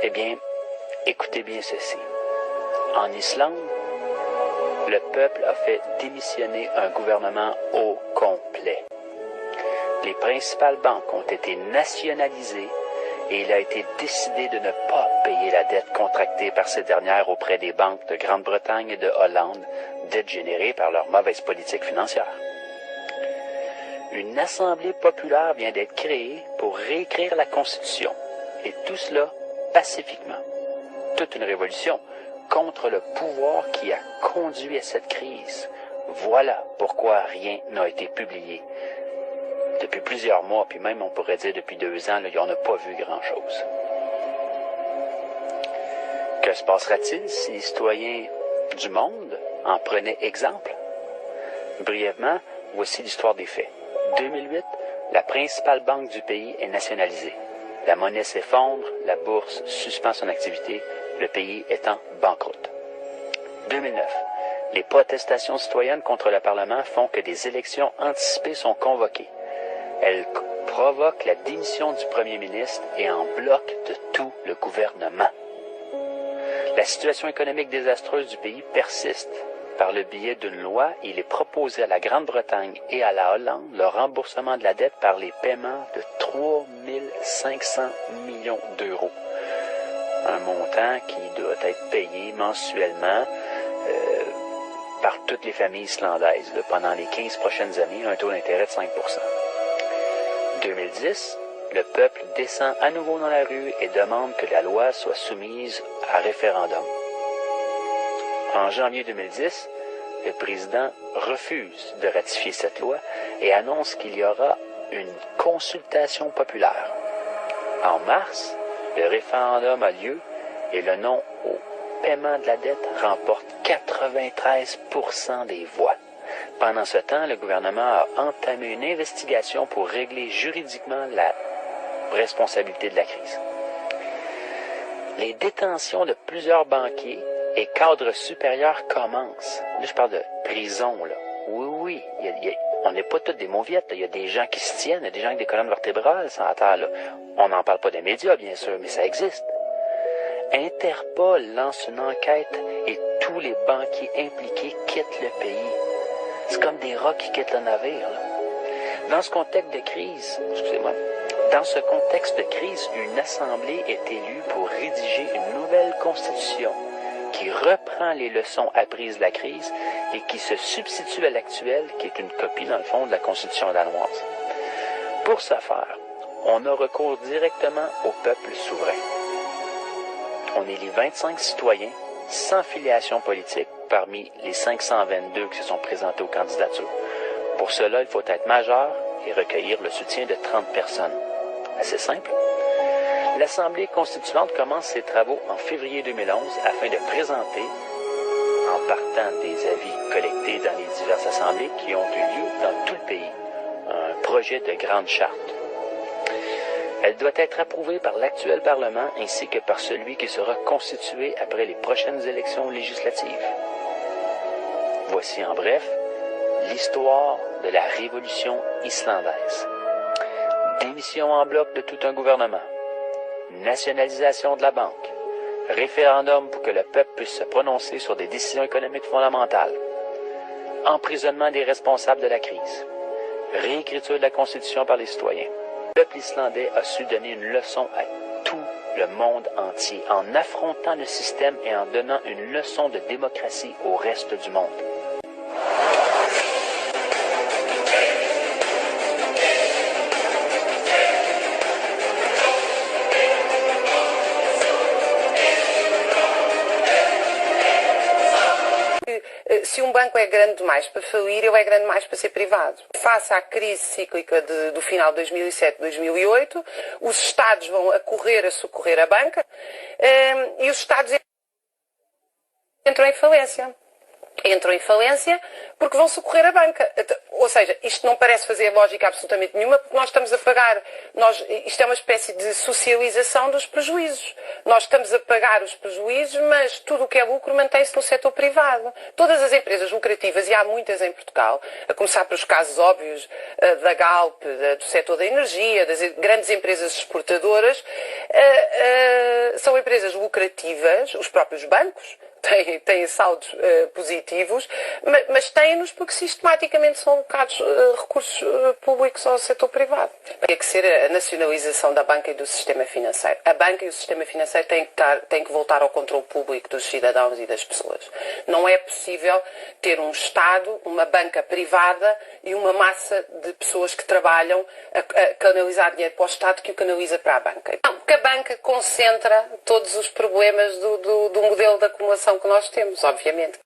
Eh bien, écoutez bien ceci. En Islande, le peuple a fait démissionner un gouvernement au complet. Les principales banques ont été nationalisées et il a été décidé de ne pas payer la dette contractée par ces dernières auprès des banques de Grande-Bretagne et de Hollande, dette générée par leur mauvaise politique financière. Une assemblée populaire vient d'être créée pour réécrire la Constitution, et tout cela pacifiquement. Toute une révolution contre le pouvoir qui a conduit à cette crise. Voilà pourquoi rien n'a été publié. Depuis plusieurs mois, puis même on pourrait dire depuis 2 ans, là, on n'a pas vu grand-chose. Que se passera-t-il si les citoyens du monde en prenaient exemple? Brièvement, voici l'histoire des faits. 2008, la principale banque du pays est nationalisée. La monnaie s'effondre, la bourse suspend son activité, le pays est en banqueroute. 2009, les protestations citoyennes contre le Parlement font que des élections anticipées sont convoquées. Elles provoquent la démission du premier ministre et en bloquent de tout le gouvernement. La situation économique désastreuse du pays persiste. Par le biais d'une loi, il est proposé à la Grande-Bretagne et à la Hollande le remboursement de la dette par les paiements de 3 500 millions d'euros. Un montant qui doit être payé mensuellement par toutes les familles islandaises pendant les 15 prochaines années, un taux d'intérêt de 5 2010, le peuple descend à nouveau dans la rue et demande que la loi soit soumise à référendum. En janvier 2010, le président refuse de ratifier cette loi et annonce qu'il y aura une consultation populaire. En mars, le référendum a lieu et le non au paiement de la dette remporte 93% des voix. Pendant ce temps, le gouvernement a entamé une investigation pour régler juridiquement la responsabilité de la crise. Les détentions de plusieurs banquiers et cadres supérieurs commencent. Là, je parle de prison, là. Oui, on n'est pas tous des mauviettes. Il y a des gens qui se tiennent, il y a des gens avec des colonnes vertébrales sur la terre, là. On n'en parle pas des médias, bien sûr, mais ça existe. Interpol lance une enquête et tous les banquiers impliqués quittent le pays. C'est comme des rats qui quittent le navire, là. Dans ce contexte de crise, une assemblée est élue pour rédiger une nouvelle constitution qui reprend les leçons apprises de la crise et qui se substitue à l'actuelle, qui est une copie, dans le fond, de la Constitution danoise. Pour ce faire, on a recours directement au peuple souverain. On élit 25 citoyens sans filiation politique parmi les 522 qui se sont présentés aux candidatures. Pour cela, il faut être majeur et recueillir le soutien de 30 personnes. Assez simple. L'Assemblée constituante commence ses travaux en février 2011 afin de présenter, en partant des avis collectés dans les diverses assemblées qui ont eu lieu dans tout le pays, un projet de grande charte. Elle doit être approuvée par l'actuel Parlement ainsi que par celui qui sera constitué après les prochaines élections législatives. Voici en bref l'histoire de la Révolution islandaise. Démission en bloc de tout un gouvernement. Nationalisation de la banque. Référendum pour que le peuple puisse se prononcer sur des décisions économiques fondamentales. Emprisonnement des responsables de la crise. Réécriture de la Constitution par les citoyens. Le peuple islandais a su donner une leçon à tout le monde entier en affrontant le système et en donnant une leçon de démocratie au reste du monde. Se banco é grande demais para falir, ele é grande demais para ser privado. Face à crise cíclica do final de 2007, 2008, os Estados vão a correr a socorrer a banca e os Estados entram em falência. entram em falência porque vão socorrer a banca. Ou seja, isto não parece fazer lógica absolutamente nenhuma, porque nós estamos a pagar, isto é uma espécie de socialização dos prejuízos. Nós estamos a pagar os prejuízos, mas tudo o que é lucro mantém-se no setor privado. Todas as empresas lucrativas, e há muitas em Portugal, a começar pelos casos óbvios da Galp, do setor da energia, das grandes empresas exportadoras, são empresas lucrativas, os próprios bancos, têm saldos positivos, mas têm-nos porque sistematicamente são alocados recursos públicos ao setor privado. Tem que ser a nacionalização da banca e do sistema financeiro. A banca e o sistema financeiro têm que voltar ao controle público dos cidadãos e das pessoas. Não é possível ter um Estado, uma banca privada e uma massa de pessoas que trabalham a canalizar dinheiro para o Estado que o canaliza para a banca. Não, porque a banca concentra todos os problemas do modelo de acumulação que nós temos, obviamente.